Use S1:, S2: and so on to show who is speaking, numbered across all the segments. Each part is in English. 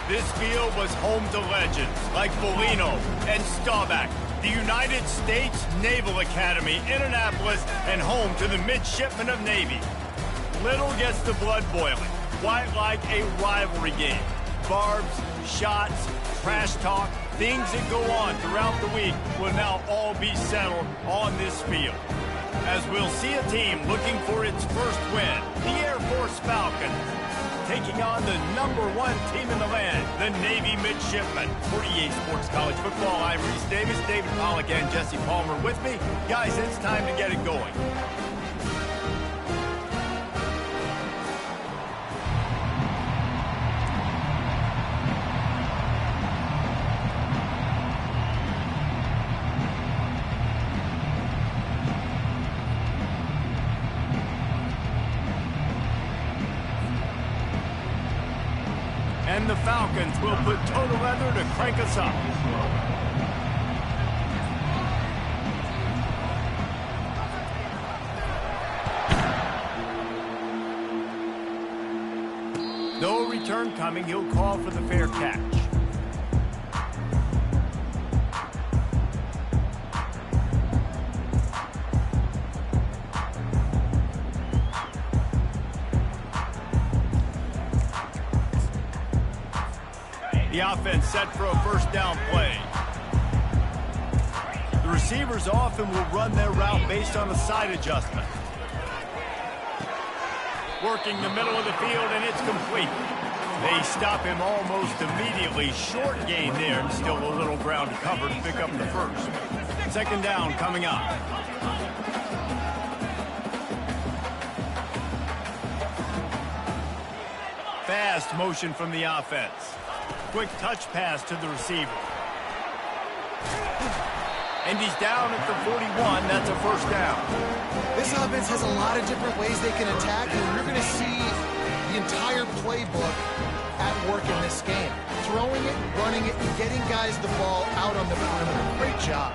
S1: This field was home to legends like Bolino and Staubach, the United States Naval Academy in Annapolis, and home to the Midshipmen of Navy. Little gets the blood boiling, quite like a rivalry game. Barbs, shots, trash talk, things that go on throughout the week will now all be settled on this field. As we'll see a team looking for its first win, the Air Force Falcons, taking on the #1 team in the land, the Navy Midshipmen. For EA Sports College Football, I'm Reese Davis, David Pollack, and Jesse Palmer with me. Guys, it's time to get it going. And the Falcons will put total leather to crank us up. No return coming, he'll call for the fair catch. The offense set for a first down play. The receivers often will run their route based on a side adjustment. Working the middle of the field, and it's complete. They stop him almost immediately. Short gain there, and still a little ground to cover to pick up the first. Second down coming up. Fast motion from the offense. Quick touch pass to the receiver. And he's down at the 41. That's a first down.
S2: This offense has a lot of different ways they can attack, and you're going to see the entire playbook at work in this game. Throwing it, running it, and getting guys the ball out on the perimeter. Great job.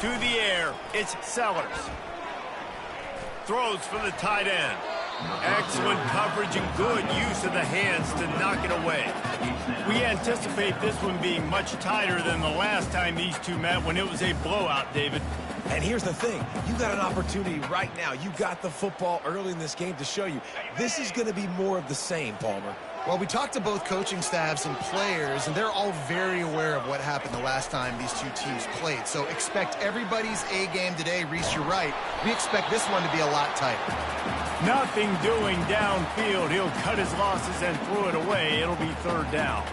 S1: To the air, it's Sellers. Throws for the tight end. Excellent coverage and good use of the hands to knock it away. We anticipate this one being much tighter than the last time these two met when it was a blowout, David.
S3: And here's the thing. You got an opportunity right now. You got the football early in this game to show you. This is going to be more of the same, Palmer.
S2: Well, we talked to both coaching staffs and players, and they're all very aware of what happened the last time these two teams played. So expect everybody's A game today. Reese, you're right. We expect this one to be a lot tighter.
S1: Nothing doing downfield. He'll cut his losses and throw it away. It'll be third down.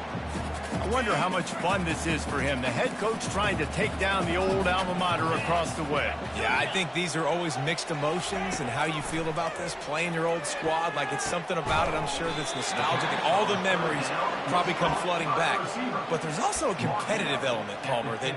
S1: I wonder how much fun this is for him. The head coach trying to take down the old alma mater across the way.
S3: Yeah, I think these are always mixed emotions, and how you feel about this, playing your old squad, like it's something about it, I'm sure, that's nostalgic, and all the memories probably come flooding back. But there's also a competitive element, Palmer, that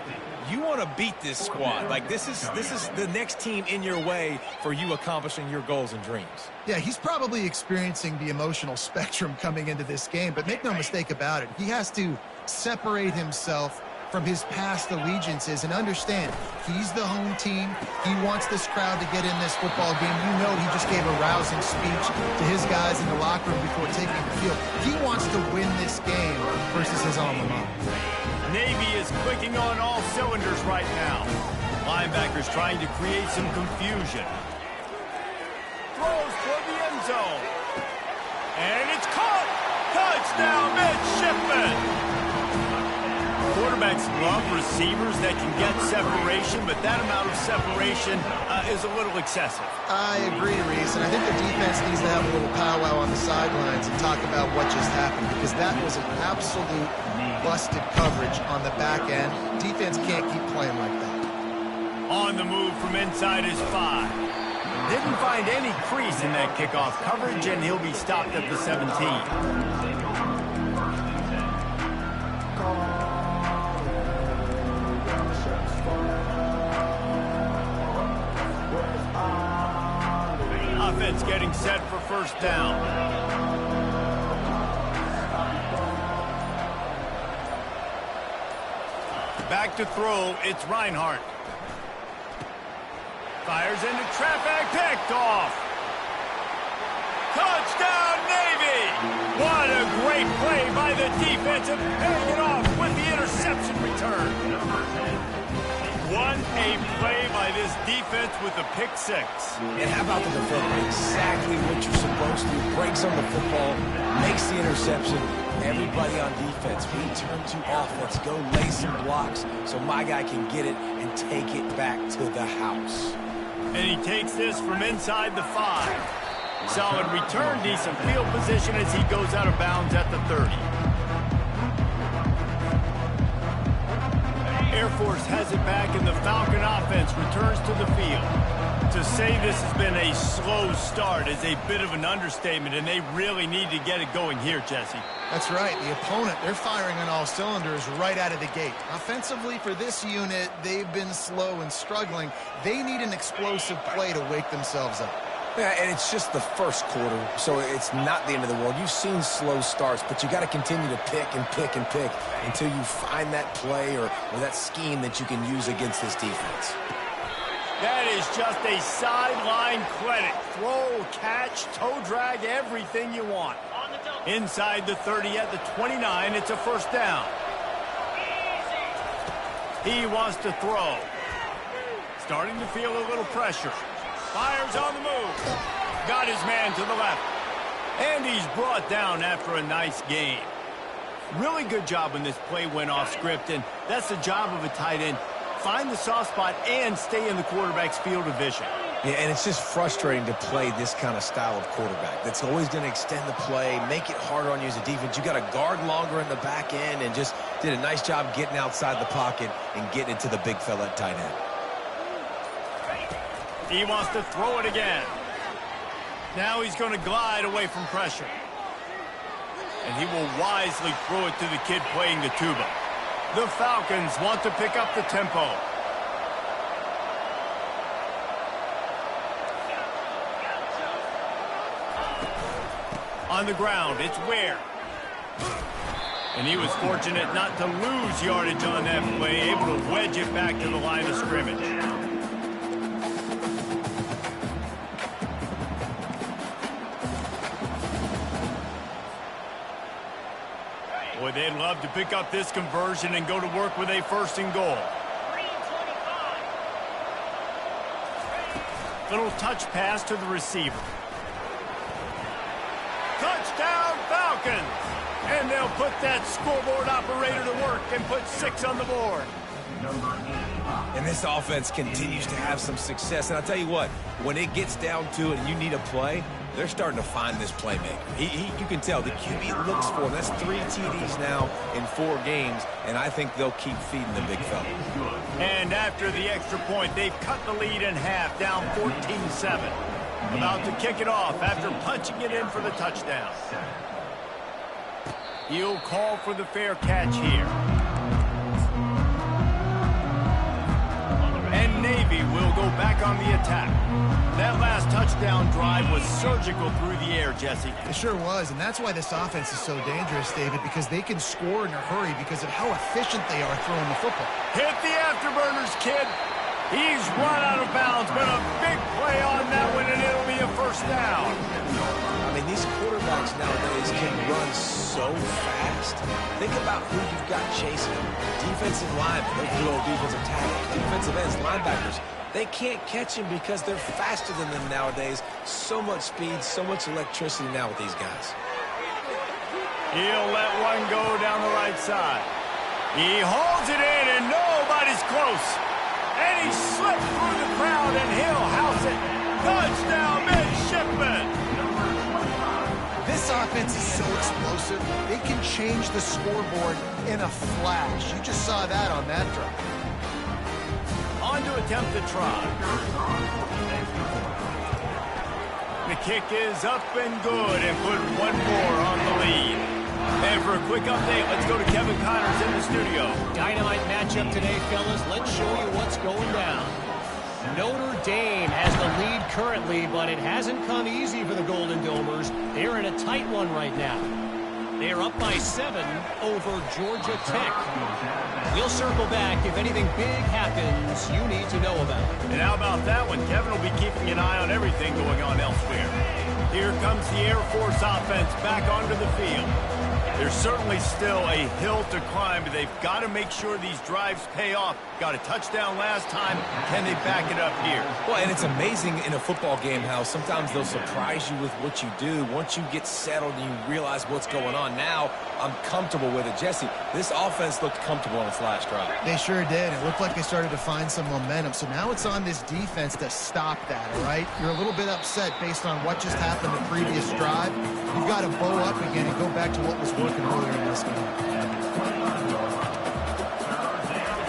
S3: you want to beat this squad. Like, this is the next team in your way for you accomplishing your goals and dreams.
S2: Yeah, he's probably experiencing the emotional spectrum coming into this game, but make no mistake about it. He has to separate himself from his past allegiances and understand he's the home team. He wants this crowd to get in this football game. You know, he just gave a rousing speech to his guys in the locker room before taking the field. He wants to win this game versus his alma mater.
S1: Navy is clicking on all cylinders right now. Linebackers trying to create some confusion. Throws toward the end zone. And it's caught! Touchdown, Midshipmen! Quarterbacks love receivers that can get separation, but that amount of separation is a little excessive.
S2: I agree, Reese, and I think the defense needs to have a little powwow on the sidelines and talk about what just happened, because that was an absolute busted coverage on the back end. Defense can't keep playing like that.
S1: On the move from inside his 5. Didn't find any crease in that kickoff coverage, and he'll be stopped at the 17. Offense getting set for first down. Back to throw, it's Reinhardt. Fires into traffic, picked off. Touchdown, Navy! What great play by the defensive, paying it off with the interception return. What a play by this defense with the pick six.
S3: And how about the defender? Exactly what you're supposed to. Breaks on the football, makes the interception. Everybody on defense, return to offense. Go lay some blocks so my guy can get it and take it back to the house.
S1: And he takes this from inside the 5. Solid return, decent field position as he goes out of bounds at the 30. Air Force has it back, and the Falcon offense returns to the field. To say this has been a slow start is a bit of an understatement, and they really need to get it going here, Jesse.
S2: That's right. The opponent, they're firing on all cylinders right out of the gate. Offensively, for this unit, they've been slow and struggling. They need an explosive play to wake themselves up.
S3: Yeah, and it's just the first quarter, so it's not the end of the world. You've seen slow starts, but you got to continue to pick and pick and pick until you find that play or that scheme that you can use against this defense.
S1: That is just a sideline clinic. Throw, catch, toe drag, everything you want. Inside the 30 at the 29, it's a first down. He wants to throw. Starting to feel a little pressure. Fires on the move. Got his man to the left. And he's brought down after a nice gain. Really good job when this play went off script, and that's the job of a tight end. Find the soft spot and stay in the quarterback's field of vision.
S3: Yeah, and it's just frustrating to play this kind of style of quarterback. That's always going to extend the play, make it harder on you as a defense. You got to guard longer in the back end, and just did a nice job getting outside the pocket and getting it to the big fella at tight end.
S1: He wants to throw it again. Now he's going to glide away from pressure. And he will wisely throw it to the kid playing the tuba. The Falcons want to pick up the tempo. On the ground, it's Ware. And he was fortunate not to lose yardage on that play, able to wedge it back to the line of scrimmage. Boy, they'd love to pick up this conversion and go to work with a first and goal. Little touch pass to the receiver. Touchdown, Falcons! And they'll put that scoreboard operator to work and put 6 on the board.
S3: And this offense continues to have some success. And I'll tell you what, when it gets down to it and you need a play, they're starting to find this playmaker. You can tell the QB looks for him. That's 3 TDs now in 4 games, and I think they'll keep feeding the big fella.
S1: And after the extra point, they've cut the lead in half, down 14-7. About to kick it off after punching it in for the touchdown. He'll call for the fair catch here. And Navy will go back on the attack. That last touchdown drive was surgical through the air, Jesse.
S2: It sure was, and that's why this offense is so dangerous, David, because they can score in a hurry because of how efficient they are throwing the football.
S1: Hit the afterburners, kid. He's run out of bounds, but a big play on that one, and it'll be a first down.
S3: I mean, these quarterbacks nowadays can run so fast. Think about who you've got chasing them. Defensive linemen, those good old defensive tackles, defensive ends, linebackers. They can't catch him because they're faster than them nowadays. So much speed, so much electricity now with these guys.
S1: He'll let one go down the right side. He holds it in, and nobody's close. And he slipped through the crowd, and he'll house it. Touchdown, midshipman.
S2: This offense is so explosive, they can change the scoreboard in a flash. You just saw that on that drive.
S1: On to attempt the try. The kick is up and good, and put one more on the lead. And for a quick update, let's go to Kevin Connors in the studio.
S4: Dynamite matchup today, fellas. Let's show you what's going down. Notre Dame has the lead currently, but it hasn't come easy for the Golden Domers. They're in a tight one right now. They are up by 7 over Georgia Tech. We'll circle back if anything big happens you need to know about.
S1: And how about that one? Kevin will be keeping an eye on everything going on elsewhere. Here comes the Air Force offense back onto the field. There's certainly still a hill to climb, but they've got to make sure these drives pay off. Got a touchdown last time. Can they back it up here?
S3: Well, and it's amazing in a football game how sometimes they'll surprise you with what you do. Once you get settled and you realize what's going on, now I'm comfortable with it. Jesse, this offense looked comfortable on its last drive.
S2: They sure did. It looked like they started to find some momentum. So now it's on this defense to stop that, all right? You're a little bit upset based on what just happened the previous drive. You've got to bow up again and go back to what was working earlier in this game.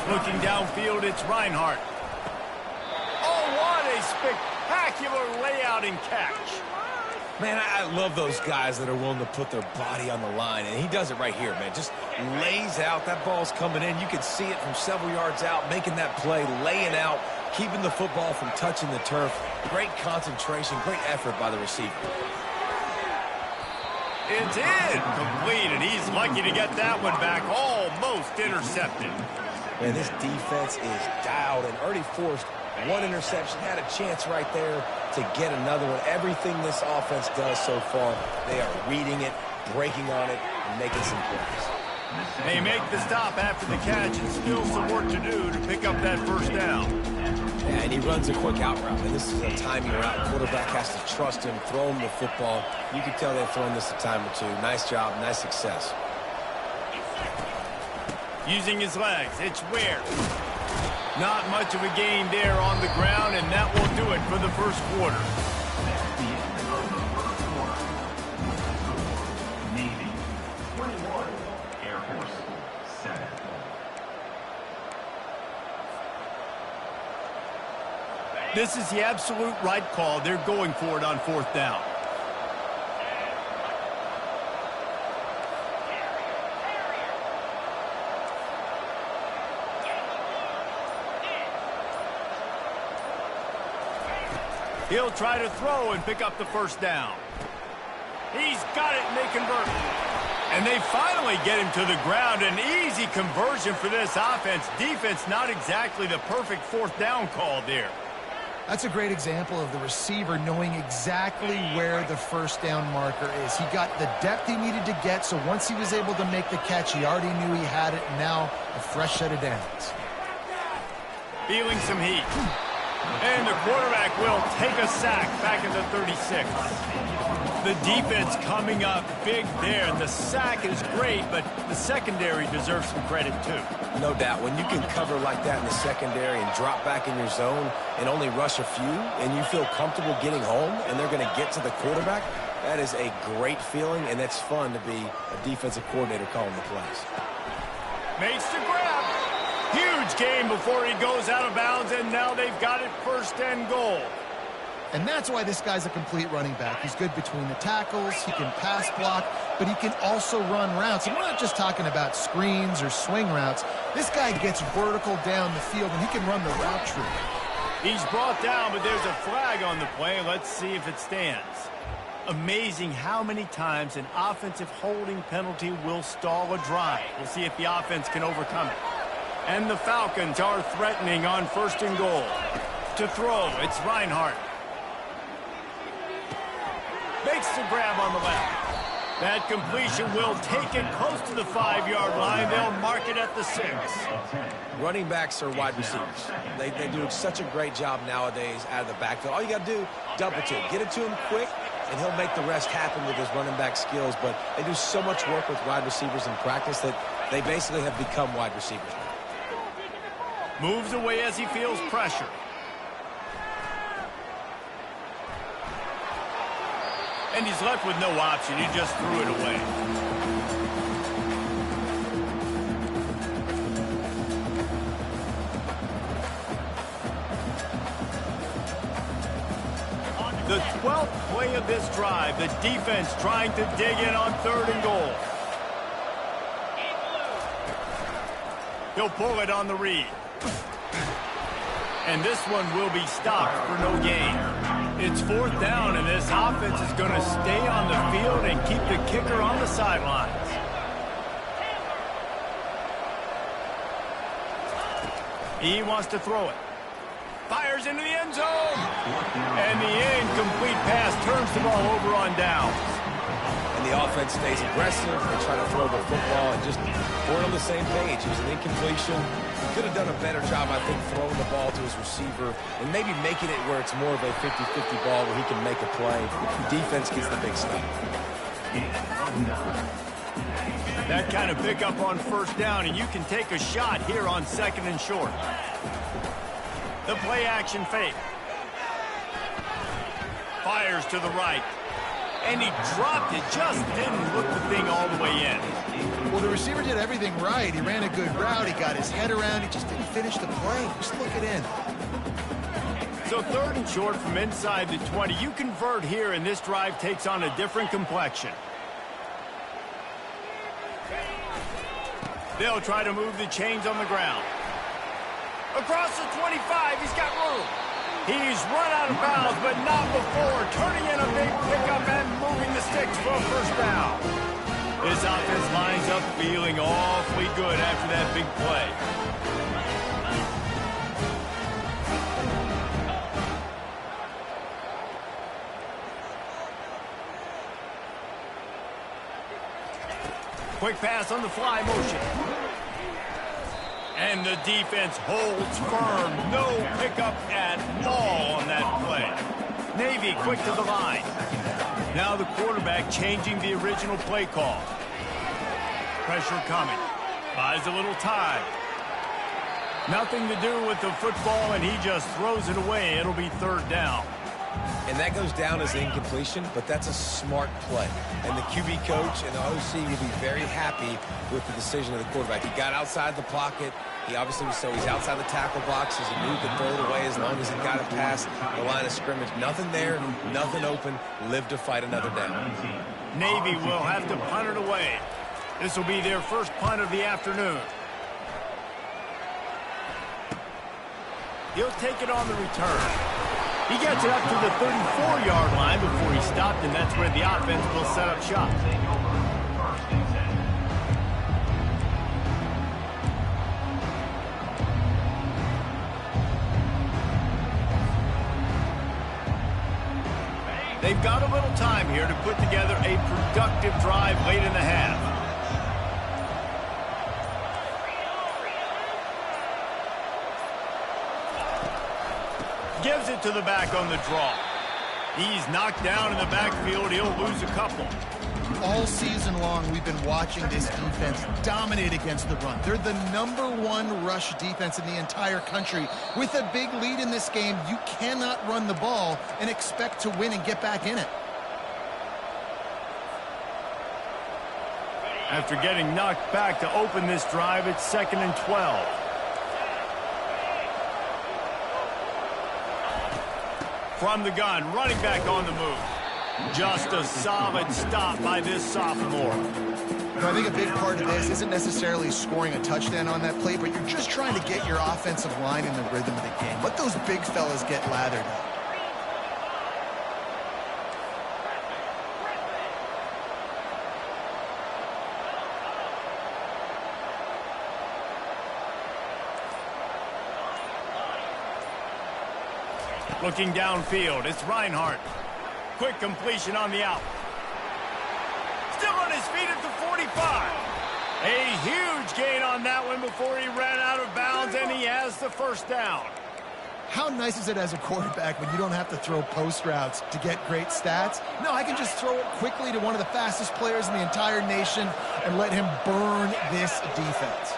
S1: Looking downfield, it's Reinhardt. Oh, what a spectacular layout and catch.
S3: Man, I love those guys that are willing to put their body on the line, and he does it right here, man. Just lays out. That ball's coming in. You can see it from several yards out, making that play, laying out, keeping the football from touching the turf. Great concentration, great effort by the receiver.
S1: It's incomplete, and he's lucky to get that one back. Almost intercepted.
S3: Man, this defense is dialed, and Ernie forced one interception, had a chance right there to get another one. Everything this offense does so far, they are reading it, breaking on it, and making some plays.
S1: They make the stop after the catch, and still some work to do to pick up that first down.
S3: Yeah, and he runs a quick out route, and this is a timing route. Quarterback has to trust him, throw him the football. You can tell they've thrown this a time or two. Nice job, nice success.
S1: Using his legs, it's Ware. Not much of a gain there on the ground, and that will do it for the first quarter.
S5: Navy 21, Air Force 7.
S1: This is the absolute right call. They're going for it on fourth down. He'll try to throw and pick up the first down. He's got it, and they convert. And they finally get him to the ground. An easy conversion for this offense. Defense, not exactly the perfect fourth down call there.
S2: That's a great example of the receiver knowing exactly where the first down marker is. He got the depth he needed to get, so once he was able to make the catch, he already knew he had it, and now a fresh set of downs.
S1: Feeling some heat. And the quarterback will take a sack back at the 36. The defense coming up big there, and the sack is great, but the secondary deserves some credit too.
S3: No doubt. When you can cover like that in the secondary and drop back in your zone and only rush a few, and you feel comfortable getting home, and they're going to get to the quarterback, that is a great feeling, and it's fun to be a defensive coordinator calling the plays.
S1: Makes the grab. Huge gain before he goes out of bounds, and now they've got it first and goal.
S2: And that's why this guy's a complete running back. He's good between the tackles, he can pass block, but he can also run routes. And we're not just talking about screens or swing routes. This guy gets vertical down the field, and he can run the route tree.
S1: He's brought down, but there's a flag on the play. Let's see if it stands. Amazing how many times an offensive holding penalty will stall a drive. We'll see if the offense can overcome it. And the Falcons are threatening on first and goal. To throw, it's Reinhardt. Makes the grab on the left. That completion will take it close to the 5-yard line. They'll mark it at the 6.
S3: Running backs are wide receivers. They do such a great job nowadays out of the backfield. All you got to do, double to him. Get it to him quick, and he'll make the rest happen with his running back skills. But they do so much work with wide receivers in practice that they basically have become wide receivers now.
S1: Moves away as he feels pressure. And he's left with no option. He just threw it away. The 12th play of this drive, the defense trying to dig in on third and goal. He'll pull it on the read. And this one will be stopped for no gain. It's fourth down, and this offense is going to stay on the field and keep the kicker on the sidelines. He wants to throw it. Fires into the end zone. And the incomplete pass turns the ball over on downs.
S3: and the offense stays aggressive. They try to throw the football and just weren't on the same page. It was an incompletion. He could have done a better job, I think, throwing the ball to his receiver and maybe making it where it's more of a 50-50 ball where he can make a play. The defense gets the big stop.
S1: That kind of pickup on first down, and you can take a shot here on 2nd and short. The play action fake. Fires to the right. And he dropped it, just didn't look the thing all the way in.
S2: Well, the receiver did everything right. He ran a good route. He got his head around. He just didn't finish the play. Just look it in.
S1: So 3rd and short from inside the 20. You convert here, and this drive takes on a different complexion. They'll try to move the chains on the ground. Across the 25, he's got room. He's run out of bounds, but not before turning in a big pickup and moving the sticks for a first down. This offense lines up feeling awfully good after that big play. Quick pass on the fly motion. And the defense holds firm. No pickup at all on that play. Navy quick to the line. Now the quarterback changing the original play call. Pressure coming. Buys a little time. Nothing to do with the football, and he just throws it away. It'll be 3rd down.
S3: And that goes down as an incompletion, but that's a smart play. And the QB coach and the OC will be very happy with the decision of the quarterback. He got outside the pocket. He obviously was he's outside the tackle boxes. He moved to throw it away as long as he got it past the line of scrimmage. Nothing there, nothing open. Live to fight another down.
S1: Navy will have to punt it away. This will be their first punt of the afternoon. He'll take it on the return. He gets it up to the 34-yard line before he stopped, and that's where the offense will set up shop. They've got a little time here to put together a productive drive late in the half. Gives it to the back on the draw. He's knocked down in the backfield. He'll lose a couple.
S2: All season long, we've been watching this defense dominate against the run. They're the #1 rush defense in the entire country. With a big lead in this game, you cannot run the ball and expect to win and get back in it.
S1: After getting knocked back to open this drive, it's 2nd and 12. From the gun, running back on the move. Just a solid stop by this sophomore.
S2: I think a big part of this isn't necessarily scoring a touchdown on that play, but you're just trying to get your offensive line in the rhythm of the game. Let those big fellas get lathered up.
S1: Looking downfield, it's Reinhardt. Quick completion on the out. Still on his feet at the 45. A huge gain on that one before he ran out of bounds, and he has the first down.
S2: How nice is it as a quarterback when you don't have to throw post routes to get great stats? No, I can just throw it quickly to one of the fastest players in the entire nation and let him burn this defense.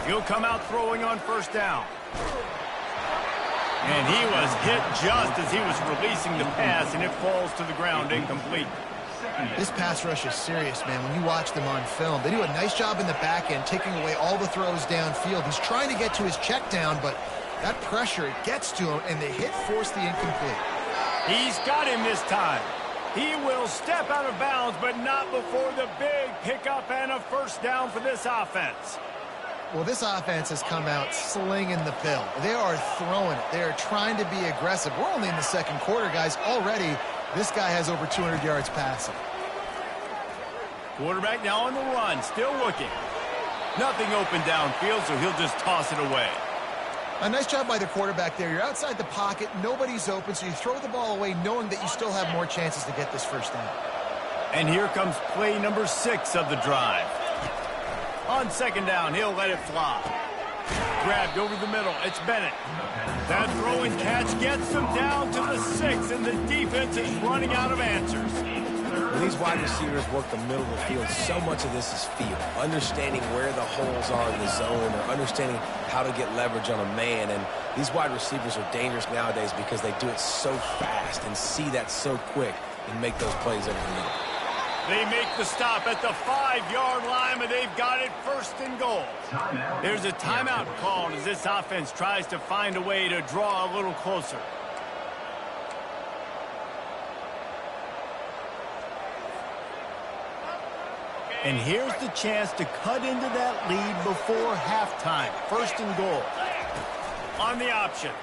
S1: He'll come out throwing on first down. And he was hit just as he was releasing the pass, and it falls to the ground incomplete.
S2: This pass rush is serious, man. When you watch them on film, they do a nice job in the back end, taking away all the throws downfield. He's trying to get to his check down, but that pressure, it gets to him, and the hit forced the incomplete.
S1: He's got him this time. He will step out of bounds, but not before the big pickup and a first down for this offense.
S2: Well, this offense has come out slinging the pill. They are throwing it. They are trying to be aggressive. We're only in the second quarter, guys. Already, this guy has over 200 yards passing.
S1: Quarterback now on the run, still looking. Nothing open downfield, so he'll just toss it away.
S2: A nice job by the quarterback there. You're outside the pocket, nobody's open, so you throw the ball away knowing that you still have more chances to get this first down.
S1: And here comes play number 6 of the drive. On second down, he'll let it fly. Grabbed over the middle, it's Bennett. That throw and catch gets them down to the 6, and the defense is running out of answers.
S3: When these wide receivers work the middle of the field, so much of this is feel. Understanding where the holes are in the zone, or understanding how to get leverage on a man. And these wide receivers are dangerous nowadays because they do it so fast and see that so quick and make those plays over the middle.
S1: They make the stop at the 5-yard line, but they've got it first and goal. There's a timeout called as this offense tries to find a way to draw a little closer. And here's the chance to cut into that lead before halftime. First and goal. On the option.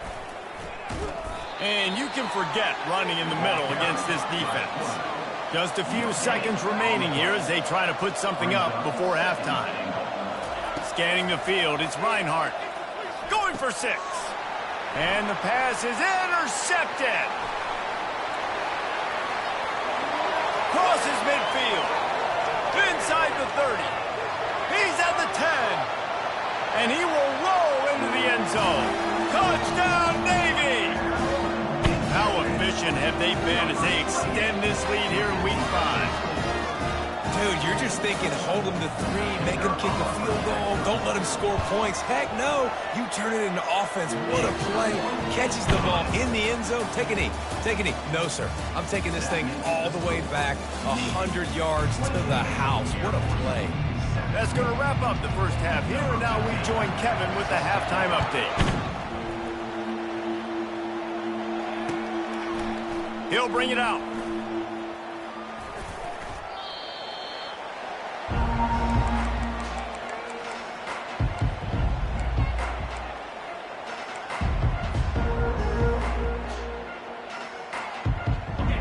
S1: And you can forget running in the middle against this defense. Just a few seconds remaining here as they try to put something up before halftime. Scanning the field, it's Reinhardt. Going for 6. And the pass is intercepted. Crosses midfield. Inside the 30. He's at the 10. And he will roll into the end zone. Touchdown, Navy! How efficient have they been as they extend this lead here in week 5?
S3: Dude, you're just thinking, hold them to 3, make them kick a field goal, don't let them score points. Heck no, you turn it into offense. What a play. Catches the ball in the end zone. Take a knee. Take a knee. No, sir. I'm taking this thing all the way back 100 yards to the house. What a play.
S1: That's going to wrap up the first half here, and now we join Kevin with the halftime update. He'll bring it out.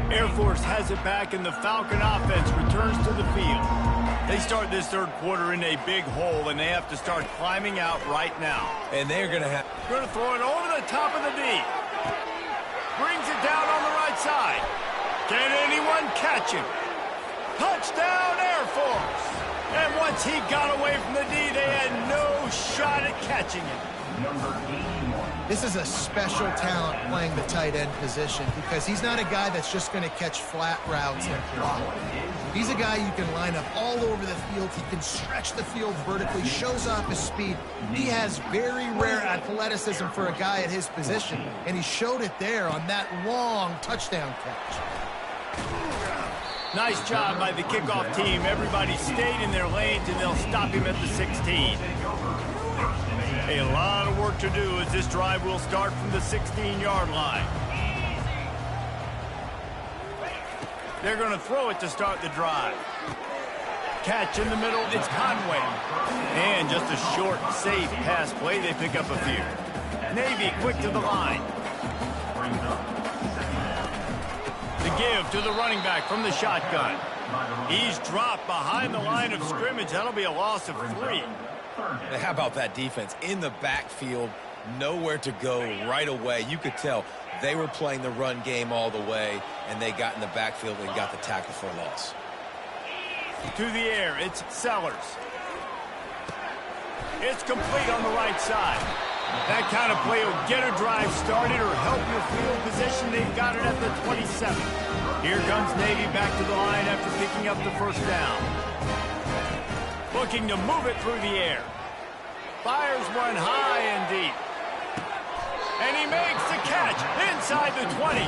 S1: Air Force has it back, and the Falcon offense returns to the field. They start this third quarter in a big hole, and they have to start climbing out right now.
S3: And they're going to have...
S1: Going to throw it over the top of the D. Brings it down on the right side. Can anyone catch him? Touchdown, Air Force! And once he got away from the D, they had no shot at catching him.
S2: This is a special talent playing the tight end position because he's not a guy that's just going to catch flat routes and block. He's a guy you can line up all over the field. He can stretch the field vertically, shows off his speed. He has very rare athleticism for a guy at his position, and he showed it there on that long touchdown catch.
S1: Nice job by the kickoff team. Everybody stayed in their lanes, and they'll stop him at the 16. A lot of work to do as this drive will start from the 16-yard line. They're going to throw it to start the drive. Catch in the middle, it's Conway. And just a short, safe pass play, they pick up a few. Navy quick to the line. The give to the running back from the shotgun. He's dropped behind the line of scrimmage. That'll be a loss of 3.
S3: How about that defense? In the backfield, nowhere to go right away. You could tell they were playing the run game all the way, and they got in the backfield and got the tackle for a loss.
S1: To the air, it's Sellers. It's complete on the right side. That kind of play will get a drive started or help your field position. They've got it at the 27. Here comes Navy back to the line after picking up the first down. Looking to move it through the air. Fires one high and deep. And he makes the catch inside the 20.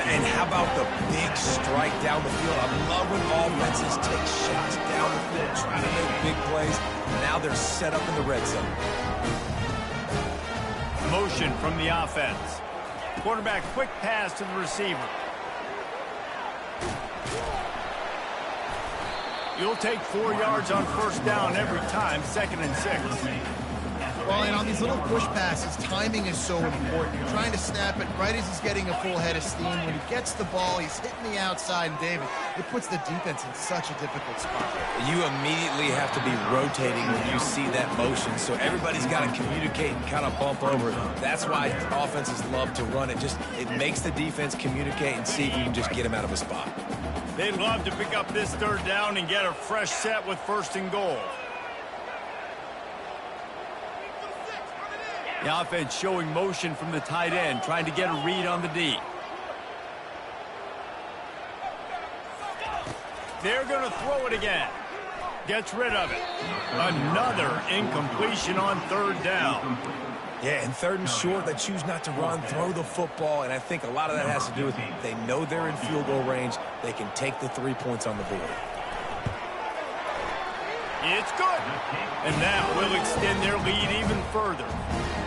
S3: And how about the big strike down the field? I love when offenses take shots down the field, trying to make big plays. Now they're set up in the red zone.
S1: Motion from the offense. Quarterback quick pass to the receiver. You'll take 4 yards on first down every time, 2nd and 6.
S2: Well, and on these little push passes, timing is so important. You're trying to snap it right as he's getting a full head of steam. When he gets the ball, he's hitting the outside, and David, it puts the defense in such a difficult spot.
S3: You immediately have to be rotating when you see that motion, so everybody's got to communicate and kind of bump over. That's why offenses love to run it. It makes the defense communicate and see if you can just get him out of a spot.
S1: They'd love to pick up this third down and get a fresh set with 1st and goal. The offense showing motion from the tight end, trying to get a read on the D. They're going to throw it again. Gets rid of it. Another incompletion on 3rd down.
S3: Yeah, and 3rd and short, they choose not to run, throw the football, and I think a lot of that has to do with they know they're in field goal range. They can take the 3 points on the board.
S1: It's good. And that will extend their lead even further.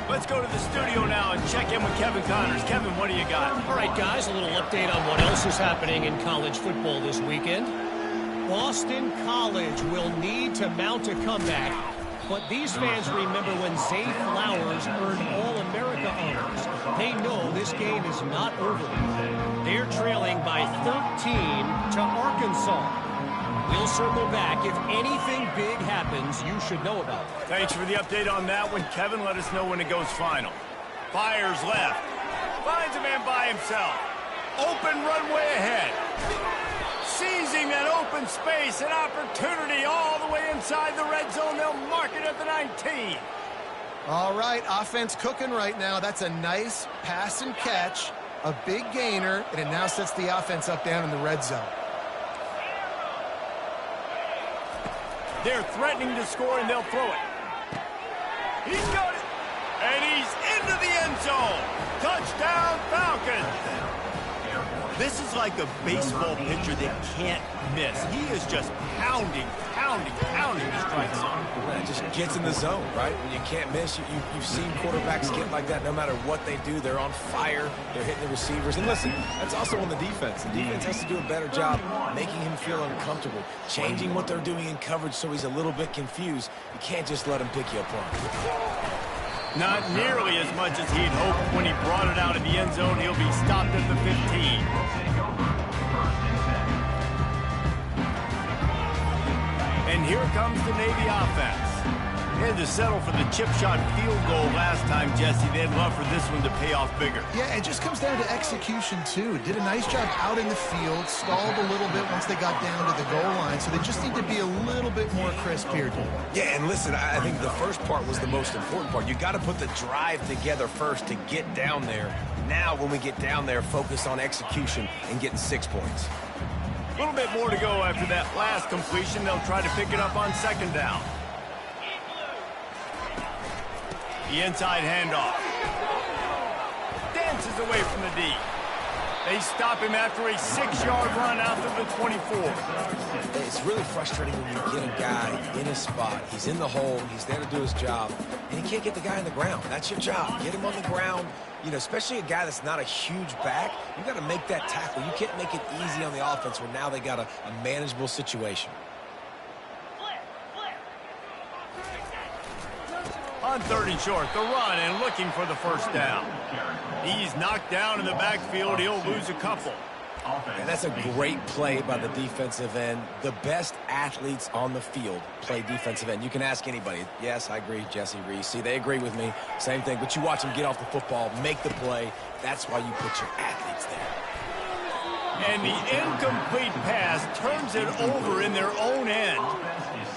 S1: Let's go to the studio now and check in with Kevin Connors. Kevin, what do you got?
S4: All right, guys, a little update on what else is happening in college football this weekend. Boston College will need to mount a comeback, but these fans remember when Zay Flowers earned All-America honors. They know this game is not over. They're trailing by 13 to Arkansas. We'll circle back. If anything big happens, you should know about it.
S1: Thanks for the update on that one, Kevin. Let us know when it goes final. Fires left. Finds a man by himself. Open runway ahead. Seizing that open space, an opportunity all the way inside the red zone. They'll mark it at the 19.
S2: All right, offense cooking right now. That's a nice pass and catch, a big gainer, and it now sets the offense up down in the red zone.
S1: They're threatening to score, and they'll throw it. He's got it. And he's into the end zone. Touchdown, Falcons. This is like a baseball pitcher that can't miss. He is just pounding the strike zone.
S3: It just gets in the zone, right? When you can't miss, you've seen quarterbacks get like that no matter what they do. They're on fire. They're hitting the receivers. And listen, that's also on the defense. The defense has to do a better job making him feel uncomfortable, changing what they're doing in coverage so he's a little bit confused. You can't just let him pick you apart.
S1: Not nearly as much as he'd hoped when he brought it out of the end zone. He'll be stopped at the 15. And here comes the Navy offense. They had to settle for the chip shot field goal last time, Jesse. They'd love for this one to pay off bigger.
S2: Yeah, it just comes down to execution, too. Did a nice job out in the field, stalled a little bit once they got down to the goal line, so they just need to be a little bit more crisp here.
S3: Yeah, and listen, I think the first part was the most important part. You got to put the drive together first to get down there. Now, when we get down there, focus on execution and getting 6 points.
S1: A little bit more to go after that last completion. They'll try to pick it up on 2nd down. The inside handoff. Dances away from the D. They stop him after a 6-yard run out to the 24.
S3: It's really frustrating when you get a guy in his spot. He's in the hole. He's there to do his job. And you can't get the guy on the ground. That's your job. Get him on the ground. You know, especially a guy that's not a huge back. You got to make that tackle. You can't make it easy on the offense where now they got a manageable situation.
S1: On 3rd and short, the run and looking for the 1st down. He's knocked down in the backfield. He'll lose a couple.
S3: And that's a great play by the defensive end. The best athletes on the field play defensive end. You can ask anybody. Yes, I agree, Jesse Reese. See, they agree with me. Same thing. But you watch them get off the football, make the play. That's why you put your athletes there.
S1: And the incomplete pass turns it over in their own end.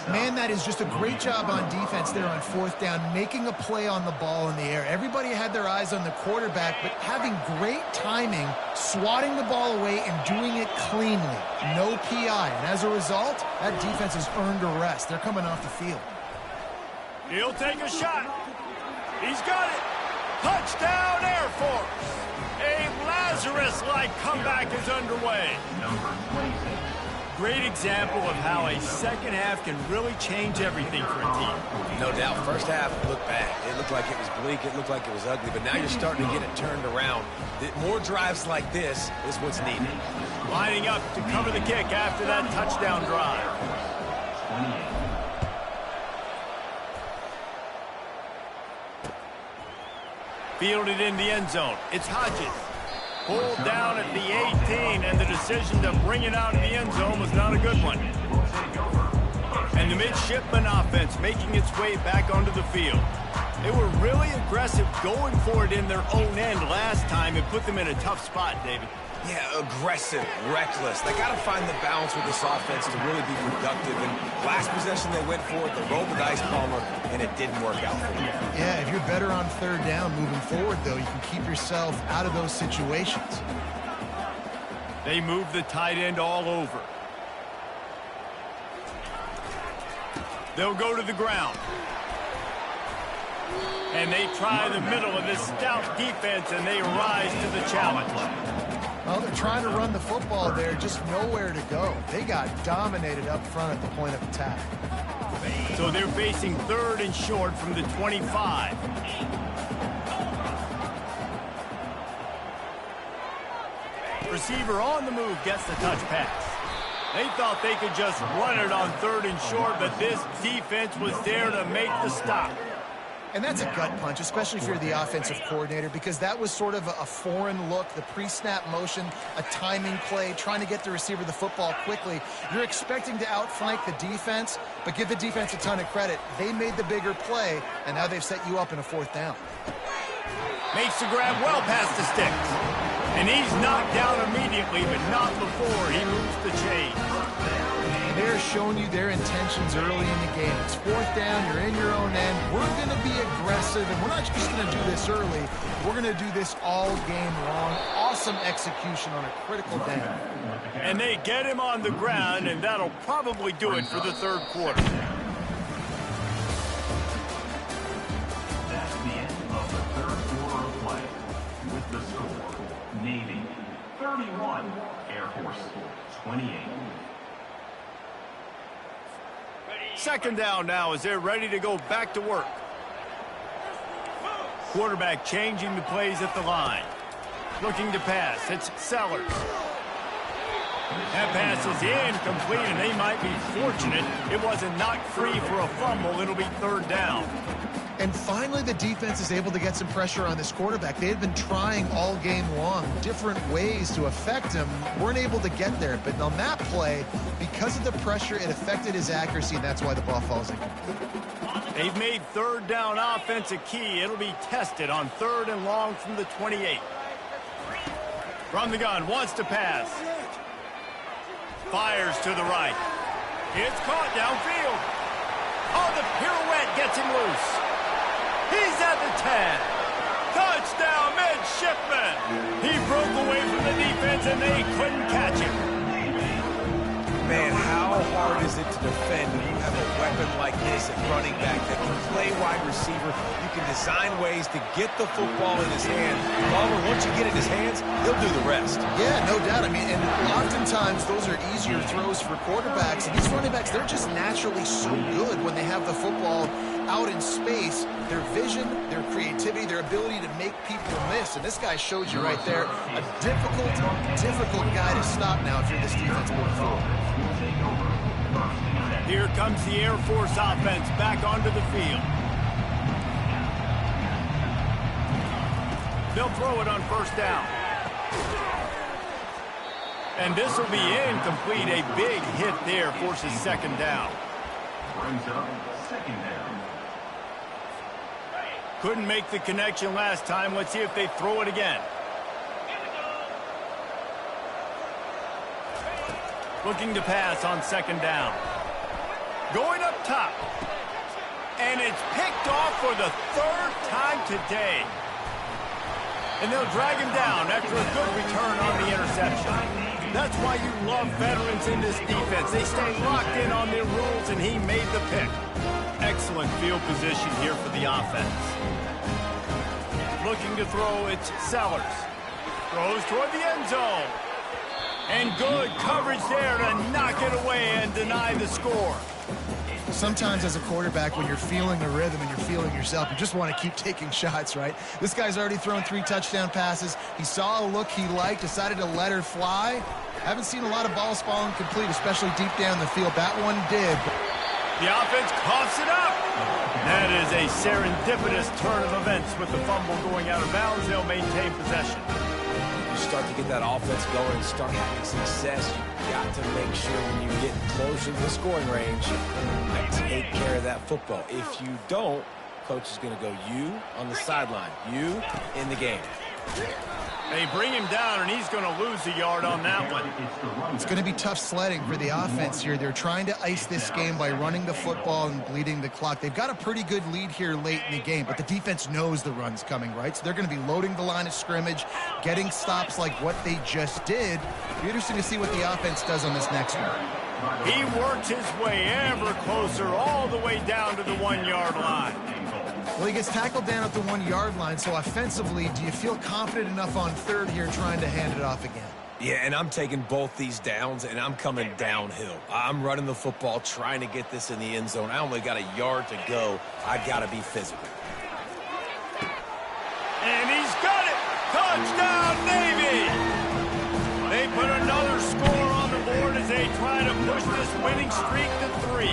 S2: Man, that is just a great job on defense there on 4th down, making a play on the ball in the air. Everybody had their eyes on the quarterback, but having great timing, swatting the ball away, and doing it cleanly. No PI. And as a result, that defense has earned a rest. They're coming off the field.
S1: He'll take a shot. He's got it. Touchdown, Air Force. A Lazarus-like comeback is underway. Great example of how a second half can really change everything for a team.
S3: No doubt. First half looked bad. It looked like it was bleak. It looked like it was ugly. But now you're starting to get it turned around. More drives like this is what's needed.
S1: Lining up to cover the kick after that touchdown drive. Fielded in the end zone. It's Hodges. Pulled down at the 18, and the decision to bring it out in the end zone was not a good one. And the midshipman offense making its way back onto the field. They were really aggressive going for it in their own end last time. It put them in a tough spot, David.
S3: Yeah, aggressive, reckless. They got to find the balance with this offense to really be productive. And last possession they went for it, they rolled the dice, Palmer, and it didn't work out for them.
S2: Yeah, if you're better on third down moving forward, though, you can keep yourself out of those situations.
S1: They move the tight end all over. They'll go to the ground. And they try the middle of this stout defense, and they rise to the challenge.
S2: Well, they're trying to run the football there, just nowhere to go. They got dominated up front at the point of attack.
S1: So they're facing third and short from the 25. Receiver on the move gets the touch pass. They thought they could just run it on third and short, but this defense was there to make the stop.
S2: And that's a gut punch, especially if you're the offensive coordinator, because that was sort of a foreign look, the pre-snap motion, a timing play, trying to get the receiver the football quickly. You're expecting to outflank the defense, but give the defense a ton of credit. They made the bigger play, and now they've set you up in a fourth down.
S1: Makes the grab well past the sticks. And he's knocked down immediately, but not before he moves the chains.
S2: They're showing you their intentions early in the game. It's fourth down, you're in your own end. We're going to be aggressive, and we're not just going to do this early. We're going to do this all game long. Awesome execution on a critical down.
S1: And they get him on the ground, and that'll probably do it for the third quarter.
S5: That's the end of the third quarter of play. With the score, Navy 31, Air Force 28.
S1: Second down now as they're ready to go back to work. Quarterback changing the plays at the line. Looking to pass. It's Sellers. That pass is incomplete, and they might be fortunate it wasn't knocked free for a fumble. It'll be third down.
S2: And finally, the defense is able to get some pressure on this quarterback. They had been trying all game long different ways to affect him. Weren't able to get there. But on that play, because of the pressure, it affected his accuracy, and that's why the ball falls incomplete.
S1: They've made third down offense a key. It'll be tested on third and long from the 28. From the gun, wants to pass. Fires to the right. It's caught downfield. Oh, the pirouette gets him loose. He's at the 10. Touchdown, midshipman. He broke away from the defense, and they couldn't catch him.
S3: Man, how hard is it to defend when you have a weapon like this at running back that can play wide receiver? You can design ways to get the football in his hand. Palmer, once you get it in his hands, he'll do the rest.
S2: Yeah, no doubt. I mean, and oftentimes those are easier throws for quarterbacks. And these running backs, they're just naturally so good when they have the football out in space. Their vision, their creativity, their ability to make people miss. And this guy showed you right there, a difficult guy to stop now if you're this defense moving forward.
S1: Here comes the Air Force offense back onto the field. They'll throw it on first down. And this will be incomplete. A big hit there forces second down.
S5: Brings up second down.
S1: Couldn't make the connection last time. Let's see if they throw it again. Looking to pass on second down. Going up top. And it's picked off for the third time today. And they'll drag him down after a good return on the interception. That's why you love veterans in this defense. They stay locked in on their rules, and he made the pick. Excellent field position here for the offense. Looking to throw, it's Sellers. Throws toward the end zone. And good coverage there to knock it away and deny the score.
S2: Sometimes as a quarterback, when you're feeling the rhythm and you're feeling yourself, you just want to keep taking shots, right? This guy's already thrown 3 touchdown passes. He saw a look he liked, decided to let her fly. Haven't seen a lot of balls falling complete, especially deep down the field. That one did.
S1: The offense coughs it up. That is a serendipitous turn of events with the fumble going out of bounds. They'll maintain possession.
S3: You start to get that offense going and start having success, you've got to make sure when you get close to the scoring range, you take care of that football. If you don't, coach is going to go you on the sideline, you in the game.
S1: They bring him down, and he's going to lose a yard on that one.
S2: It's going to be tough sledding for the offense here. They're trying to ice this game by running the football and bleeding the clock. They've got a pretty good lead here late in the game, but the defense knows the run's coming, right? So they're going to be loading the line of scrimmage, getting stops like what they just did. It'll be interesting to see what the offense does on this next one.
S1: He works his way ever closer all the way down to the 1-yard line.
S2: Well, he gets tackled down at the 1-yard line, so offensively, do you feel confident enough on third here trying to hand it off again?
S3: Yeah, and I'm taking both these downs, and I'm coming downhill. I'm running the football, trying to get this in the end zone. I only got a yard to go. I got to be physical.
S1: And he's got it! Touchdown, Navy! They put another score on the board as they try to push this winning streak to 3.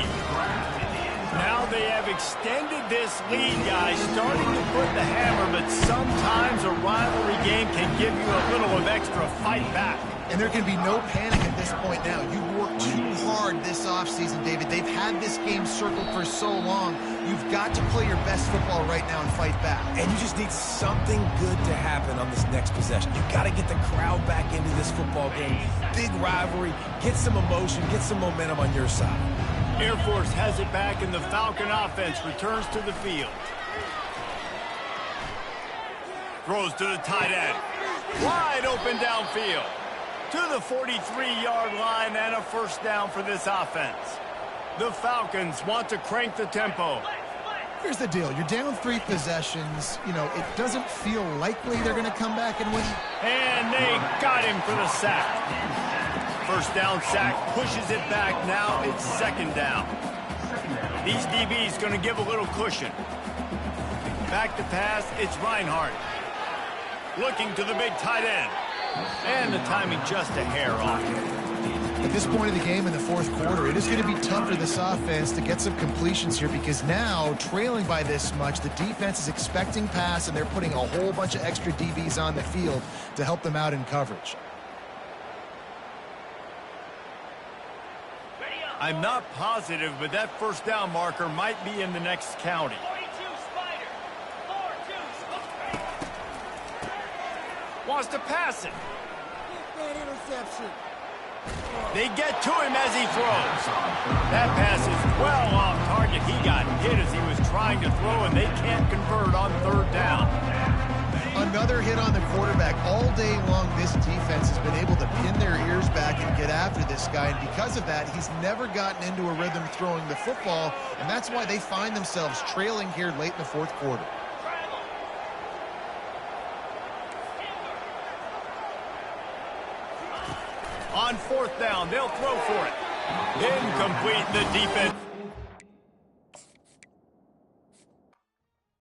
S1: Now they have extended this lead, guys, starting to put the hammer, but sometimes a rivalry game can give you a little of extra fight back.
S2: And there can be no panic at this point now. You've worked too hard this offseason, David. They've had this game circled for so long. You've got to play your best football right now and fight back.
S3: And you just need something good to happen on this next possession. You got to get the crowd back into this football game. Big rivalry. Get some emotion. Get some momentum on your side.
S1: Air Force has it back, and the Falcon offense returns to the field. Throws to the tight end. Wide open downfield. To the 43-yard line and a first down for this offense. The Falcons want to crank the tempo.
S2: Here's the deal. You're down 3 possessions. You know, it doesn't feel likely they're going to come back and win.
S1: And they got him for the sack. First down sack, pushes it back. Now it's second down. These DBs going to give a little cushion. Back to pass, it's Reinhardt. Looking to the big tight end. And the timing just a hair off.
S2: At this point of the game in the fourth quarter, it is going to be tough for this offense to get some completions here because now, trailing by this much, the defense is expecting pass, and they're putting a whole bunch of extra DBs on the field to help them out in coverage.
S1: I'm not positive, but that first down marker might be in the next county. Wants to pass it.
S6: That interception.
S1: They get to him as he throws. That pass is well off target. He got hit as he was trying to throw, and they can't convert on third down.
S2: Another hit on the quarterback. All day long, this defense has been able to pin their ears back and get after this guy, and because of that, he's never gotten into a rhythm throwing the football, and that's why they find themselves trailing here late in the fourth quarter.
S1: On fourth down, they'll throw for it. Incomplete. The defense